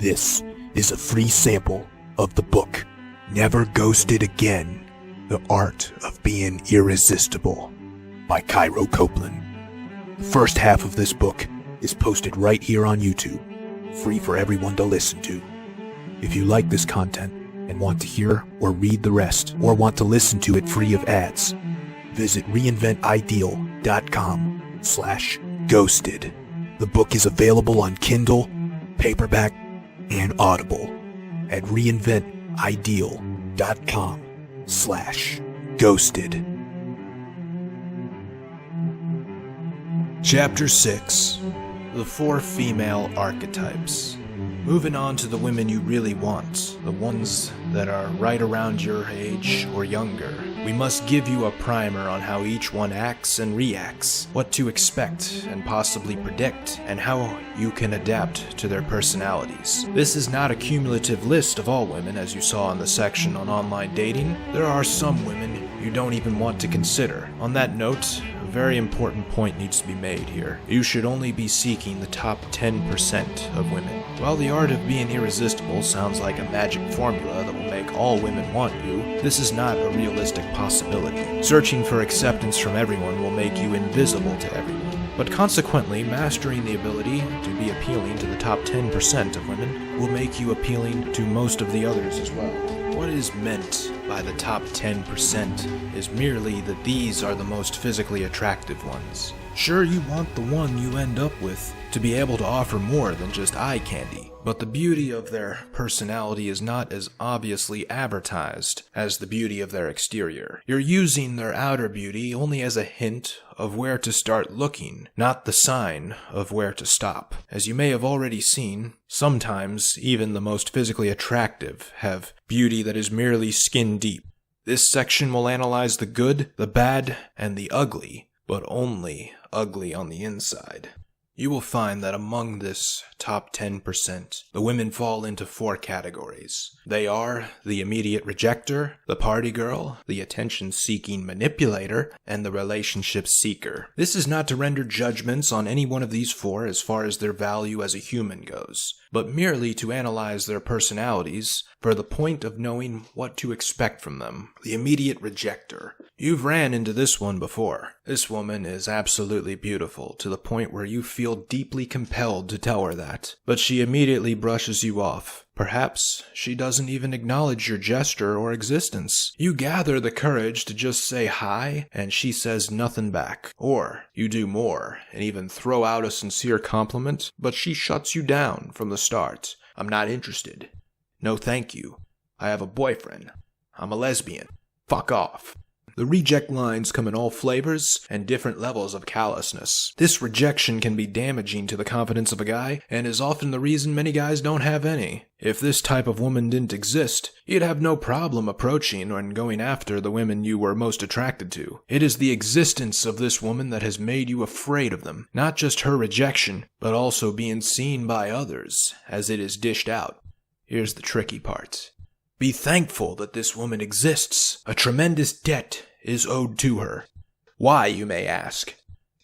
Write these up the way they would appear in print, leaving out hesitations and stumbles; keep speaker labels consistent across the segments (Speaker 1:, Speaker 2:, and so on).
Speaker 1: This is a free sample of the book, Never Ghosted Again, The Art of Being Irresistible, by Cairo, Copeland. The first half of this book is posted right here on YouTube, free for everyone to listen to. If you like this content and want to hear or read the rest, or want to listen to it free of ads, visit reinventideal.com/ghosted. The book is available on Kindle, paperback, and Audible at reinventideal.com/ghosted.
Speaker 2: Chapter 6. The 4 Female Archetypes. Moving on to the women you really want, the ones that are right around your age or younger. We must give you a primer on how each one acts and reacts, what to expect and possibly predict, and how you can adapt to their personalities. This is not a cumulative list of all women, as you saw in the section on online dating. There are some women you don't even want to consider. On that note, a very important point needs to be made here. You should only be seeking the top 10% of women. While the art of being irresistible sounds like a magic formula that will make all women want you, this is not a realistic possibility. Searching for acceptance from everyone will make you invisible to everyone. But consequently, mastering the ability to be appealing to the top 10% of women will make you appealing to most of the others as well. What is meant by the top 10% is merely that these are the most physically attractive ones. Sure, you want the one you end up with to be able to offer more than just eye candy, but the beauty of their personality is not as obviously advertised as the beauty of their exterior. You're using their outer beauty only as a hint of where to start looking, not the sign of where to stop. As you may have already seen, sometimes even the most physically attractive have beauty that is merely skin deep. This section will analyze the good, the bad, and the ugly, but only ugly on the inside. You will find that among this top 10%, the women fall into 4 categories. They are the immediate rejecter, the party girl, the attention-seeking manipulator, and the relationship seeker. This is not to render judgments on any one of these 4 as far as their value as a human goes, but merely to analyze their personalities for the point of knowing what to expect from them. The immediate rejecter. You've ran into this one before. This woman is absolutely beautiful to the point where you feel deeply compelled to tell her that, but she immediately brushes you off. Perhaps she doesn't even acknowledge your gesture or existence. You gather the courage to just say hi, and she says nothing back. Or you do more, and even throw out a sincere compliment, but she shuts you down from the start. I'm not interested. No thank you. I have a boyfriend. I'm a lesbian. Fuck off. The reject lines come in all flavors and different levels of callousness. This rejection can be damaging to the confidence of a guy, and is often the reason many guys don't have any. If this type of woman didn't exist, you'd have no problem approaching and going after the women you were most attracted to. It is the existence of this woman that has made you afraid of them, not just her rejection, but also being seen by others as it is dished out. Here's the tricky part. Be thankful that this woman exists. A tremendous debt is owed to her. Why, you may ask?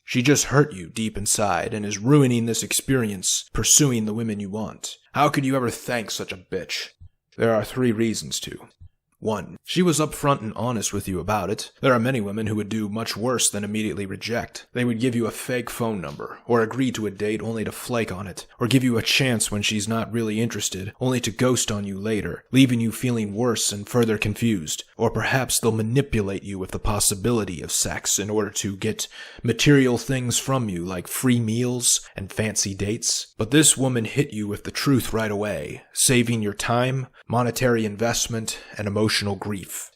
Speaker 2: She just hurt you deep inside and is ruining this experience pursuing the women you want. How could you ever thank such a bitch? There are 3 reasons to. 1. She was upfront and honest with you about it. There are many women who would do much worse than immediately reject. They would give you a fake phone number, or agree to a date only to flake on it, or give you a chance when she's not really interested, only to ghost on you later, leaving you feeling worse and further confused. Or perhaps they'll manipulate you with the possibility of sex in order to get material things from you, like free meals and fancy dates. But this woman hit you with the truth right away, saving your time, monetary investment, and emotional grief.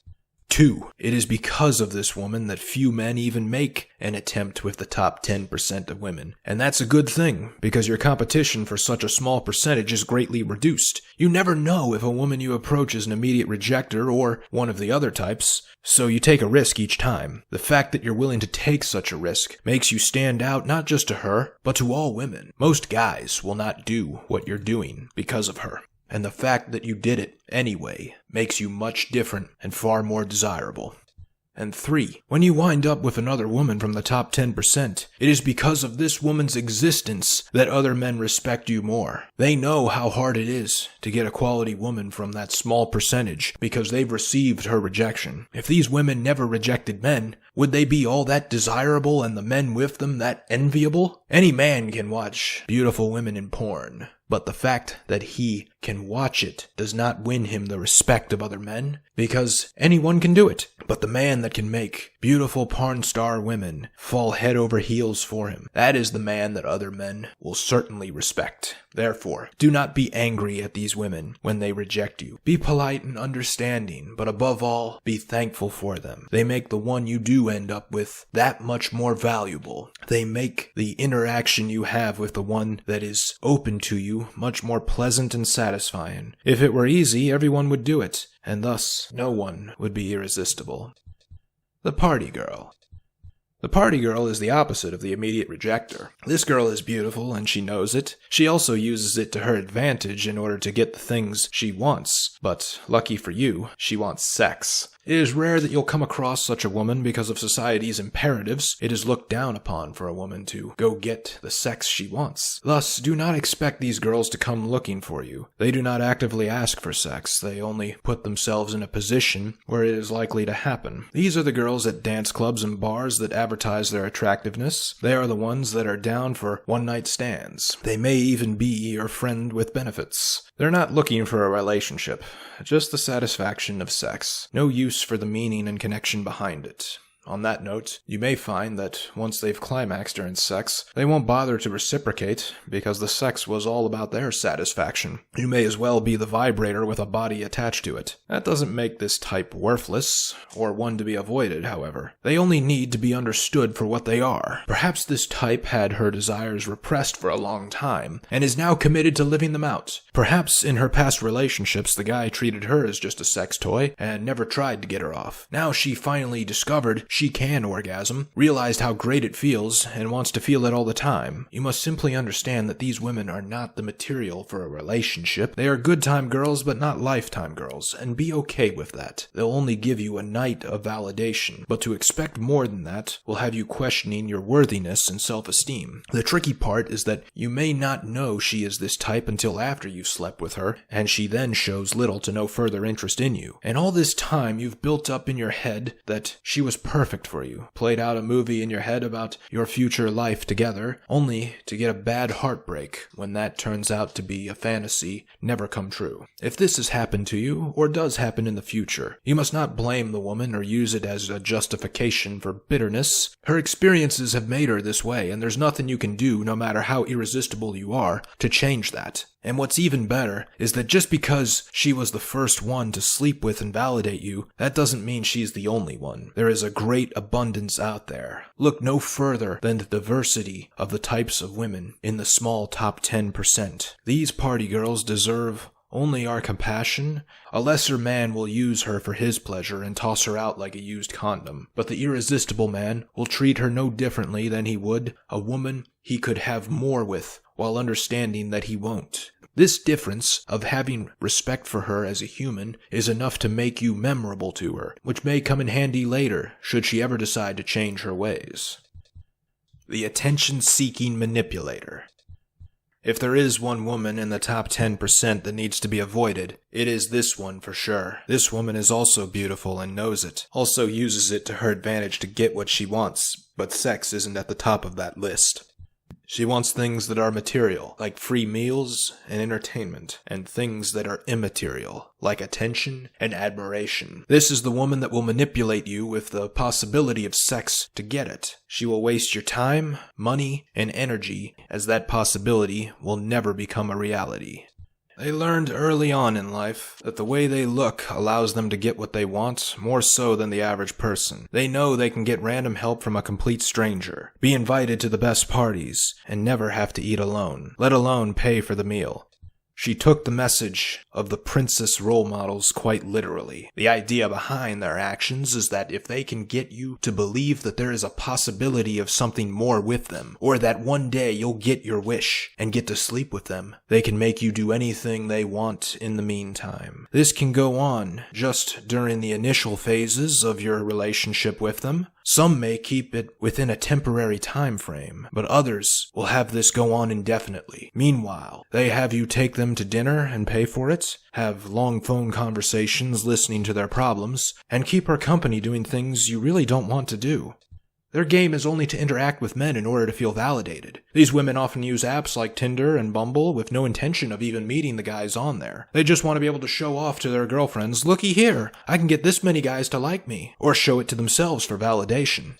Speaker 2: 2. It is because of this woman that few men even make an attempt with the top 10% of women. And that's a good thing, because your competition for such a small percentage is greatly reduced. You never know if a woman you approach is an immediate rejecter or one of the other types, so you take a risk each time. The fact that you're willing to take such a risk makes you stand out not just to her, but to all women. Most guys will not do what you're doing because of her. And the fact that you did it anyway makes you much different and far more desirable. And 3, when you wind up with another woman from the top 10%, it is because of this woman's existence that other men respect you more. They know how hard it is to get a quality woman from that small percentage because they've received her rejection. If these women never rejected men, would they be all that desirable and the men with them that enviable? Any man can watch beautiful women in porn, but the fact that he can watch it does not win him the respect of other men, because anyone can do it. But the man that can make beautiful porn star women fall head over heels for him, that is the man that other men will certainly respect. Therefore, do not be angry at these women when they reject you. Be polite and understanding, but above all, be thankful for them. They make the one you do end up with that much more valuable. They make the interaction you have with the one that is open to you much more pleasant and satisfying. If it were easy, everyone would do it, and thus no one would be irresistible. The party girl. The party girl is the opposite of the immediate rejecter. This girl is beautiful and she knows it. She also uses it to her advantage in order to get the things she wants. But, lucky for you, she wants sex. It is rare that you'll come across such a woman because of society's imperatives. It is looked down upon for a woman to go get the sex she wants. Thus, do not expect these girls to come looking for you. They do not actively ask for sex. They only put themselves in a position where it is likely to happen. These are the girls at dance clubs and bars that advertise their attractiveness. They are the ones that are down for one-night stands. They may even be your friend with benefits. They're not looking for a relationship, just the satisfaction of sex. No use for the meaning and connection behind it. On that note, you may find that once they've climaxed during sex, they won't bother to reciprocate because the sex was all about their satisfaction. You may as well be the vibrator with a body attached to it. That doesn't make this type worthless, or one to be avoided, however. They only need to be understood for what they are. Perhaps this type had her desires repressed for a long time, and is now committed to living them out. Perhaps in her past relationships, the guy treated her as just a sex toy, and never tried to get her off. Now she finally discovered she can orgasm, realized how great it feels, and wants to feel it all the time. You must simply understand that these women are not the material for a relationship. They are good time girls, but not lifetime girls, and be okay with that. They'll only give you a night of validation, but to expect more than that will have you questioning your worthiness and self-esteem. The tricky part is that you may not know she is this type until after you've slept with her, and she then shows little to no further interest in you. And all this time you've built up in your head that she was perfect for you, played out a movie in your head about your future life together, only to get a bad heartbreak when that turns out to be a fantasy never come true. If this has happened to you, or does happen in the future, you must not blame the woman or use it as a justification for bitterness. Her experiences have made her this way, and there's nothing you can do, no matter how irresistible you are, to change that. And what's even better is that just because she was the first one to sleep with and validate you, that doesn't mean she's the only one. There is a great abundance out there. Look no further than the diversity of the types of women in the small top 10%. These party girls deserve only our compassion. A lesser man will use her for his pleasure and toss her out like a used condom, but the irresistible man will treat her no differently than he would a woman he could have more with, while understanding that he won't. This difference of having respect for her as a human is enough to make you memorable to her, which may come in handy later should she ever decide to change her ways. The attention-seeking manipulator. If there is one woman in the top 10% that needs to be avoided, it is this one for sure. This woman is also beautiful and knows it, also uses it to her advantage to get what she wants, but sex isn't at the top of that list. She wants things that are material, like free meals and entertainment, and things that are immaterial, like attention and admiration. This is the woman that will manipulate you with the possibility of sex to get it. She will waste your time, money, and energy, as that possibility will never become a reality. They learned early on in life that the way they look allows them to get what they want, more so than the average person. They know they can get random help from a complete stranger, be invited to the best parties, and never have to eat alone, let alone pay for the meal. She took the message of the princess role models quite literally. The idea behind their actions is that if they can get you to believe that there is a possibility of something more with them, or that one day you'll get your wish and get to sleep with them, they can make you do anything they want in the meantime. This can go on just during the initial phases of your relationship with them. Some may keep it within a temporary time frame, but others will have this go on indefinitely. Meanwhile, they have you take them to dinner and pay for it, have long phone conversations listening to their problems, and keep her company doing things you really don't want to do. Their game is only to interact with men in order to feel validated. These women often use apps like Tinder and Bumble with no intention of even meeting the guys on there. They just want to be able to show off to their girlfriends, "Looky here, I can get this many guys to like me," or show it to themselves for validation.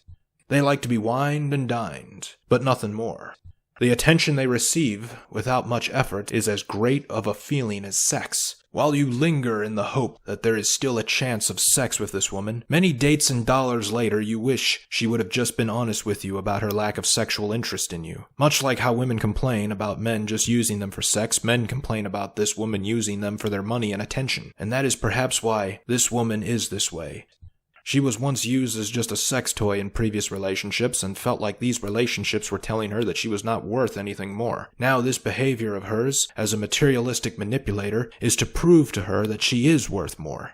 Speaker 2: They like to be wined and dined, but nothing more. The attention they receive without much effort is as great of a feeling as sex. While you linger in the hope that there is still a chance of sex with this woman, many dates and dollars later you wish she would have just been honest with you about her lack of sexual interest in you. Much like how women complain about men just using them for sex, men complain about this woman using them for their money and attention. And that is perhaps why this woman is this way. She was once used as just a sex toy in previous relationships and felt like these relationships were telling her that she was not worth anything more. Now this behavior of hers as a materialistic manipulator is to prove to her that she is worth more.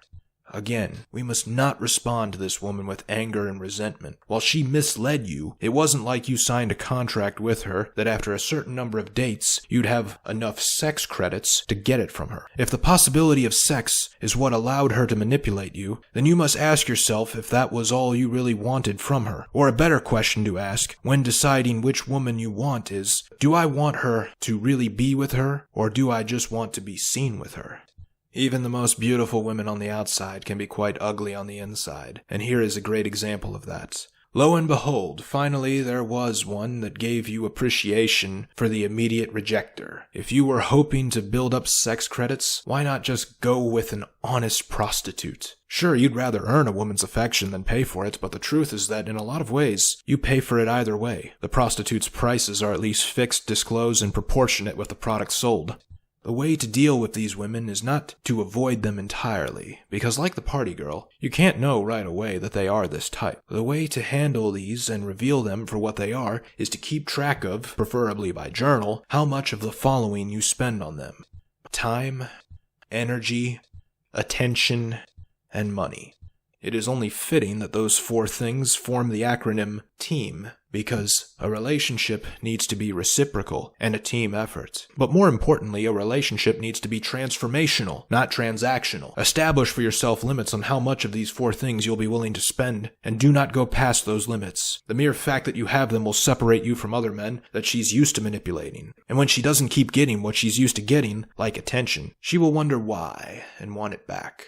Speaker 2: Again, we must not respond to this woman with anger and resentment. While she misled you, it wasn't like you signed a contract with her that after a certain number of dates, you'd have enough sex credits to get it from her. If the possibility of sex is what allowed her to manipulate you, then you must ask yourself if that was all you really wanted from her. Or a better question to ask when deciding which woman you want is, do I want her to really be with her, or do I just want to be seen with her? Even the most beautiful women on the outside can be quite ugly on the inside, and here is a great example of that. Lo and behold, finally there was one that gave you appreciation for the immediate rejecter. If you were hoping to build up sex credits, why not just go with an honest prostitute? Sure, you'd rather earn a woman's affection than pay for it, but the truth is that in a lot of ways, you pay for it either way. The prostitute's prices are at least fixed, disclosed, and proportionate with the product sold. The way to deal with these women is not to avoid them entirely, because like the party girl, you can't know right away that they are this type. The way to handle these and reveal them for what they are is to keep track of, preferably by journal, how much of the following you spend on them: time, energy, attention, and money. It is only fitting that those four things form the acronym TEAM, because a relationship needs to be reciprocal and a team effort. But more importantly, a relationship needs to be transformational, not transactional. Establish for yourself limits on how much of these four things you'll be willing to spend, and do not go past those limits. The mere fact that you have them will separate you from other men that she's used to manipulating. And when she doesn't keep getting what she's used to getting, like attention, she will wonder why and want it back.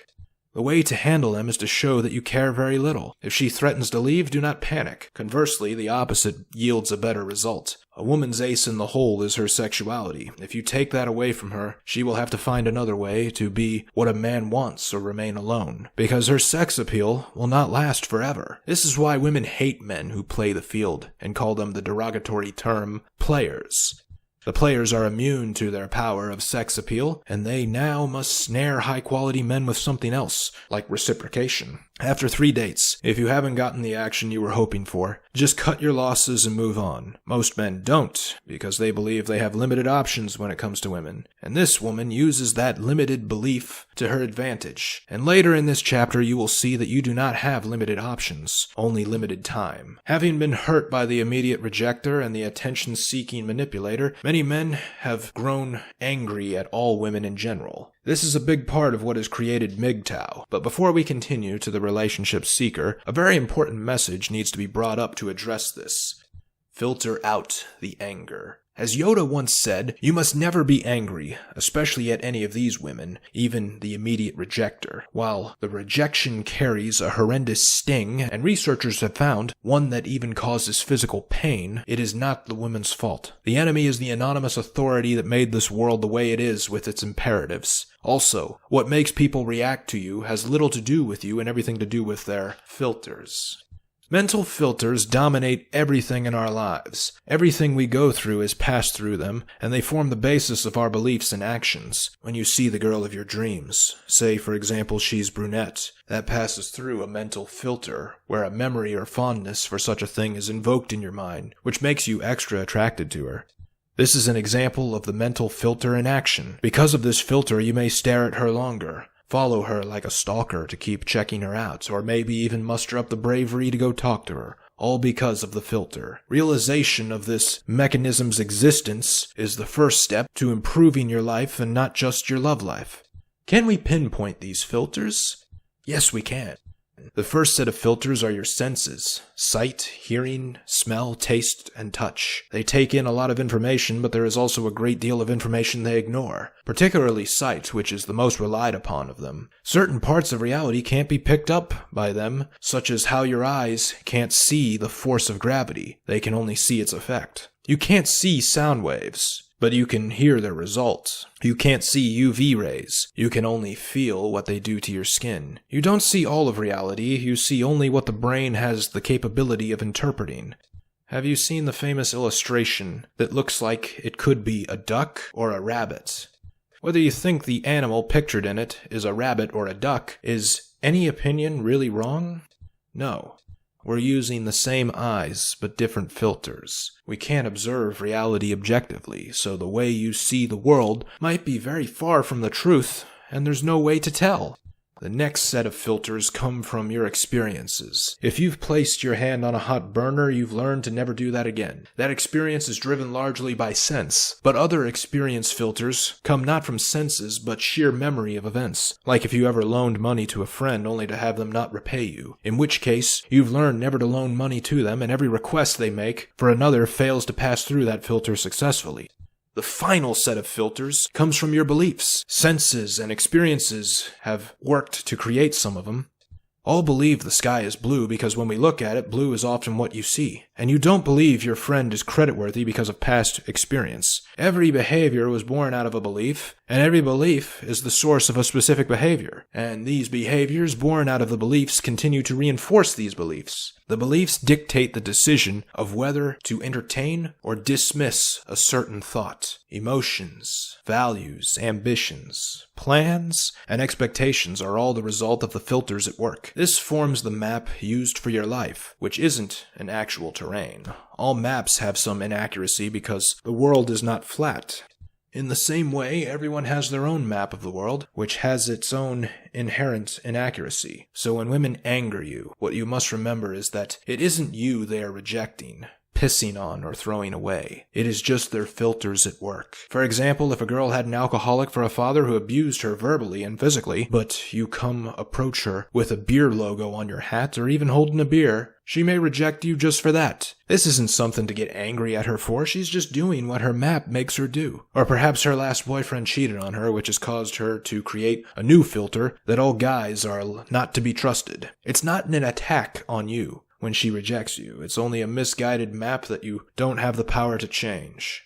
Speaker 2: The way to handle them is to show that you care very little. If she threatens to leave, do not panic. Conversely, the opposite yields a better result. A woman's ace in the hole is her sexuality. If you take that away from her, she will have to find another way to be what a man wants or remain alone, because her sex appeal will not last forever. This is why women hate men who play the field and call them the derogatory term players. The players are immune to their power of sex appeal, and they now must snare high-quality men with something else, like reciprocation. After 3 dates, if you haven't gotten the action you were hoping for, just cut your losses and move on. Most men don't, because they believe they have limited options when it comes to women. And this woman uses that limited belief to her advantage. And later in this chapter, you will see that you do not have limited options, only limited time. Having been hurt by the immediate rejecter and the attention-seeking manipulator, many men have grown angry at all women in general. This is a big part of what has created MGTOW. But before we continue to the relationship seeker, a very important message needs to be brought up to address this. Filter out the anger. As Yoda once said, you must never be angry, especially at any of these women, even the immediate rejecter. While the rejection carries a horrendous sting, and researchers have found one that even causes physical pain, it is not the woman's fault. The enemy is the anonymous authority that made this world the way it is with its imperatives. Also, what makes people react to you has little to do with you and everything to do with their filters. Mental filters dominate everything in our lives. Everything we go through is passed through them, and they form the basis of our beliefs and actions. When you see the girl of your dreams, say for example she's brunette, that passes through a mental filter, where a memory or fondness for such a thing is invoked in your mind, which makes you extra attracted to her. This is an example of the mental filter in action. Because of this filter, you may stare at her longer, follow her like a stalker to keep checking her out, or maybe even muster up the bravery to go talk to her, all because of the filter. Realization of this mechanism's existence is the first step to improving your life and not just your love life. Can we pinpoint these filters? Yes, we can. The first set of filters are your senses: sight, hearing, smell, taste, and touch. They take in a lot of information, but there is also a great deal of information they ignore, particularly sight, which is the most relied upon of them. Certain parts of reality can't be picked up by them, such as how your eyes can't see the force of gravity. They can only see its effect. You can't see sound waves, but you can hear their results. You can't see UV rays. You can only feel what they do to your skin. You don't see all of reality. You see only what the brain has the capability of interpreting. Have you seen the famous illustration that looks like it could be a duck or a rabbit? Whether you think the animal pictured in it is a rabbit or a duck, is any opinion really wrong? No. We're using the same eyes, but different filters. We can't observe reality objectively, so the way you see the world might be very far from the truth, and there's no way to tell. The next set of filters come from your experiences. If you've placed your hand on a hot burner, you've learned to never do that again. That experience is driven largely by sense, but other experience filters come not from senses, but sheer memory of events. Like if you ever loaned money to a friend only to have them not repay you, in which case you've learned never to loan money to them, and every request they make for another fails to pass through that filter successfully. The final set of filters comes from your beliefs. Senses and experiences have worked to create some of them. All believe the sky is blue because when we look at it, blue is often what you see. And you don't believe your friend is creditworthy because of past experience. Every behavior was born out of a belief, and every belief is the source of a specific behavior. And these behaviors born out of the beliefs continue to reinforce these beliefs. The beliefs dictate the decision of whether to entertain or dismiss a certain thought. Emotions, values, ambitions, plans, and expectations are all the result of the filters at work. This forms the map used for your life, which isn't an actual terrain. All maps have some inaccuracy because the world is not flat. In the same way, everyone has their own map of the world, which has its own inherent inaccuracy. So when women anger you, what you must remember is that it isn't you they are rejecting, pissing on, or throwing away. It is just their filters at work. For example, if a girl had an alcoholic for a father who abused her verbally and physically, but you approach her with a beer logo on your hat or even holding a beer, she may reject you just for that. This isn't something to get angry at her for, she's just doing what her map makes her do. Or perhaps her last boyfriend cheated on her, which has caused her to create a new filter that all guys are not to be trusted. It's not an attack on you when she rejects you. It's only a misguided map that you don't have the power to change.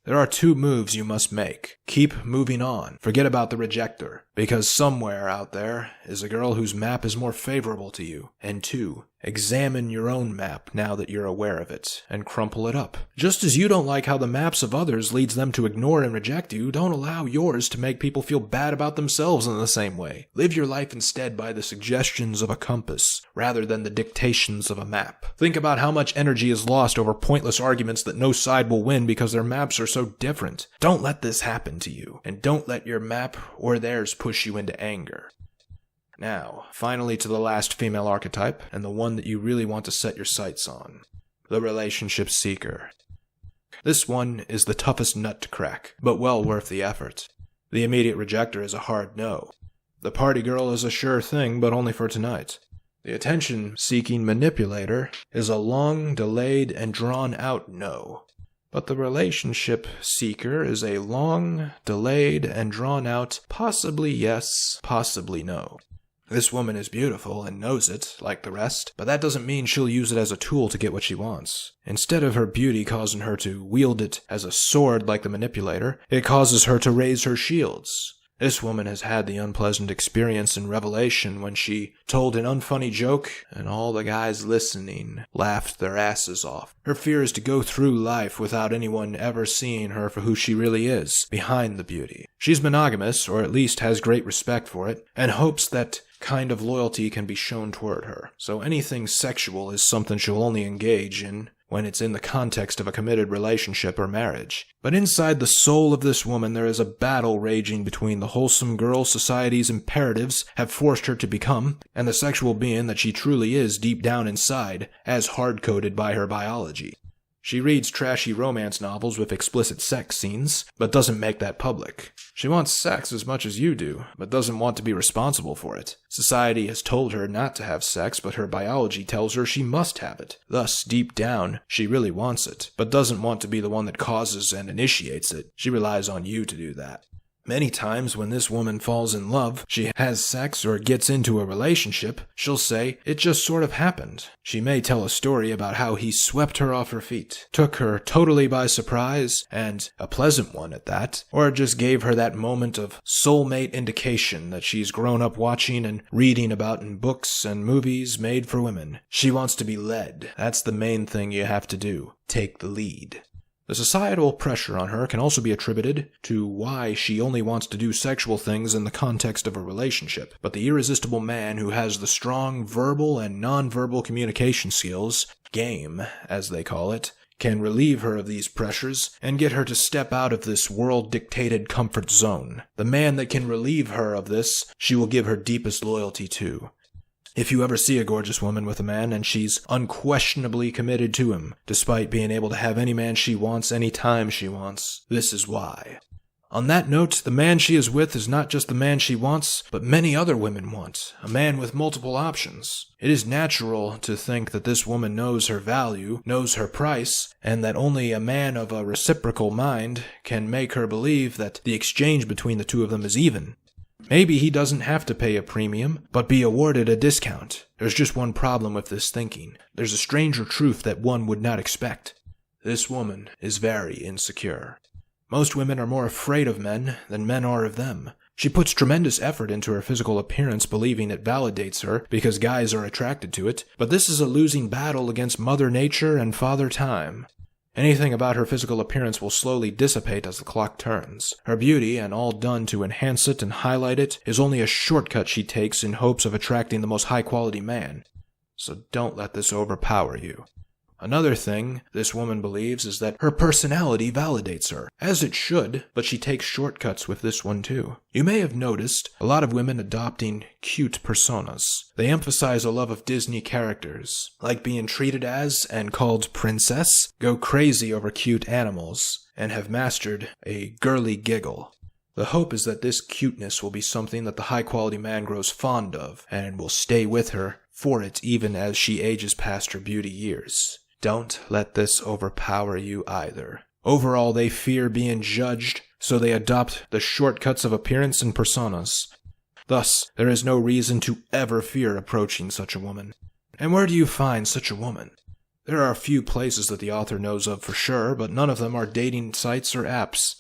Speaker 2: There are 2 moves you must make. Keep moving on. Forget about the rejecter, because somewhere out there is a girl whose map is more favorable to you. And 2, examine your own map now that you're aware of it, and crumple it up. Just as you don't like how the maps of others leads them to ignore and reject you, don't allow yours to make people feel bad about themselves in the same way. Live your life instead by the suggestions of a compass, rather than the dictations of a map. Think about how much energy is lost over pointless arguments that no side will win because their maps are so different. Don't let this happen to you, and don't let your map or theirs push you into anger. Now, finally to the last female archetype, and the one that you really want to set your sights on. The relationship seeker. This one is the toughest nut to crack, but well worth the effort. The immediate rejecter is a hard no. The party girl is a sure thing, but only for tonight. The attention-seeking manipulator is a long, delayed, and drawn-out no. But the relationship seeker is a long, delayed, and drawn-out possibly yes, possibly no. This woman is beautiful and knows it, like the rest, but that doesn't mean she'll use it as a tool to get what she wants. Instead of her beauty causing her to wield it as a sword like the manipulator, it causes her to raise her shields. This woman has had the unpleasant experience and revelation when she told an unfunny joke and all the guys listening laughed their asses off. Her fear is to go through life without anyone ever seeing her for who she really is, behind the beauty. She's monogamous, or at least has great respect for it, and hopes that kind of loyalty can be shown toward her. So anything sexual is something she'll only engage in when it's in the context of a committed relationship or marriage. But inside the soul of this woman there is a battle raging between the wholesome girl society's imperatives have forced her to become, and the sexual being that she truly is deep down inside, as hard-coded by her biology. She reads trashy romance novels with explicit sex scenes, but doesn't make that public. She wants sex as much as you do, but doesn't want to be responsible for it. Society has told her not to have sex, but her biology tells her she must have it. Thus, deep down, she really wants it, but doesn't want to be the one that causes and initiates it. She relies on you to do that. Many times when this woman falls in love, she has sex or gets into a relationship, she'll say, "It just sort of happened." She may tell a story about how he swept her off her feet, took her totally by surprise, and a pleasant one at that, or just gave her that moment of soulmate indication that she's grown up watching and reading about in books and movies made for women. She wants to be led. That's the main thing you have to do. Take the lead. The societal pressure on her can also be attributed to why she only wants to do sexual things in the context of a relationship. But the irresistible man who has the strong verbal and nonverbal communication skills, game, as they call it, can relieve her of these pressures and get her to step out of this world-dictated comfort zone. The man that can relieve her of this, she will give her deepest loyalty to. If you ever see a gorgeous woman with a man and she's unquestionably committed to him, despite being able to have any man she wants any time she wants, this is why. On that note, the man she is with is not just the man she wants, but many other women want, a man with multiple options. It is natural to think that this woman knows her value, knows her price, and that only a man of a reciprocal mind can make her believe that the exchange between the two of them is even. Maybe he doesn't have to pay a premium, but be awarded a discount. There's just one problem with this thinking. There's a stranger truth that one would not expect. This woman is very insecure. Most women are more afraid of men than men are of them. She puts tremendous effort into her physical appearance, believing it validates her because guys are attracted to it, but this is a losing battle against Mother Nature and Father Time. Anything about her physical appearance will slowly dissipate as the clock turns. Her beauty, and all done to enhance it and highlight it, is only a shortcut she takes in hopes of attracting the most high-quality man. So don't let this overpower you. Another thing this woman believes is that her personality validates her, as it should, but she takes shortcuts with this one too. You may have noticed a lot of women adopting cute personas. They emphasize a love of Disney characters, like being treated as and called princess, go crazy over cute animals, and have mastered a girly giggle. The hope is that this cuteness will be something that the high-quality man grows fond of, and will stay with her for it even as she ages past her beauty years. Don't let this overpower you either. Overall, they fear being judged, so they adopt the shortcuts of appearance and personas. Thus, there is no reason to ever fear approaching such a woman. And where do you find such a woman? There are a few places that the author knows of for sure, but none of them are dating sites or apps.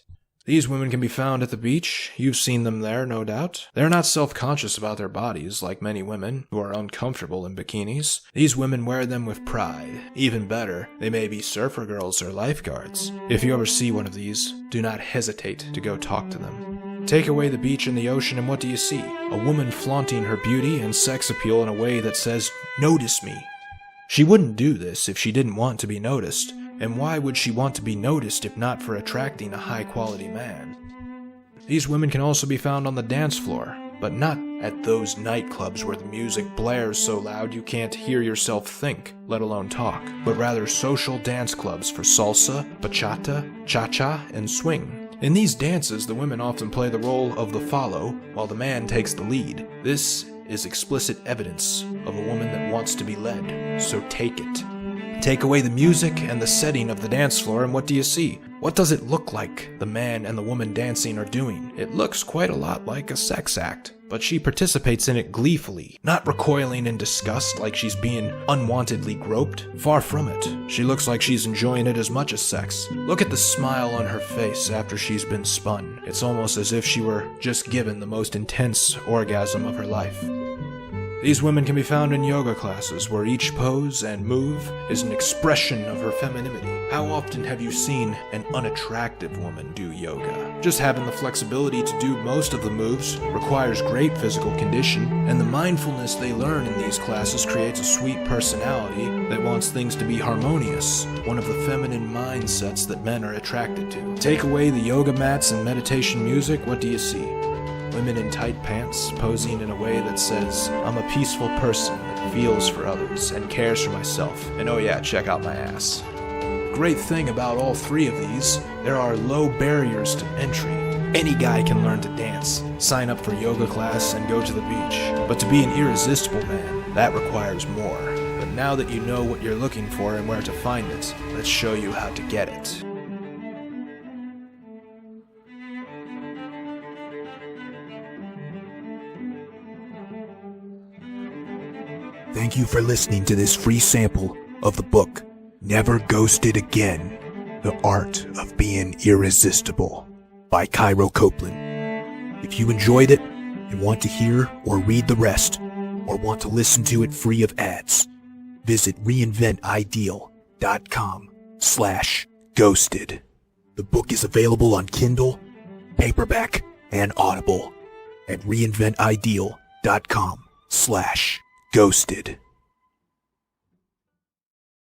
Speaker 2: These women can be found at the beach. You've seen them there, no doubt. They're not self-conscious about their bodies, like many women who are uncomfortable in bikinis. These women wear them with pride. Even better, they may be surfer girls or lifeguards. If you ever see one of these, do not hesitate to go talk to them. Take away the beach and the ocean, and what do you see? A woman flaunting her beauty and sex appeal in a way that says, "Notice me." She wouldn't do this if she didn't want to be noticed. And why would she want to be noticed if not for attracting a high-quality man? These women can also be found on the dance floor, but not at those nightclubs where the music blares so loud you can't hear yourself think, let alone talk, but rather social dance clubs for salsa, bachata, cha-cha, and swing. In these dances, the women often play the role of the follow, while the man takes the lead. This is explicit evidence of a woman that wants to be led, so take it. Take away the music and the setting of the dance floor, and what do you see? What does it look like the man and the woman dancing are doing? It looks quite a lot like a sex act, but she participates in it gleefully, not recoiling in disgust like she's being unwantedly groped. Far from it. She looks like she's enjoying it as much as sex. Look at the smile on her face after she's been spun. It's almost as if she were just given the most intense orgasm of her life. These women can be found in yoga classes where each pose and move is an expression of her femininity. How often have you seen an unattractive woman do yoga? Just having the flexibility to do most of the moves requires great physical condition, and the mindfulness they learn in these classes creates a sweet personality that wants things to be harmonious, one of the feminine mindsets that men are attracted to. Take away the yoga mats and meditation music, what do you see? Women in tight pants, posing in a way that says, I'm a peaceful person that feels for others and cares for myself, and oh yeah, check out my ass. Great thing about all three of these, there are low barriers to entry. Any guy can learn to dance, sign up for yoga class, and go to the beach. But to be an irresistible man, that requires more. But now that you know what you're looking for and where to find it, let's show you how to get it.
Speaker 1: Thank you for listening to this free sample of the book, Never Ghosted Again, The Art of Being Irresistible, by Cairo Copeland. If you enjoyed it and want to hear or read the rest, or want to listen to it free of ads, visit reinventideal.com/ghosted. The book is available on Kindle, paperback, and Audible at reinventideal.com/ghosted.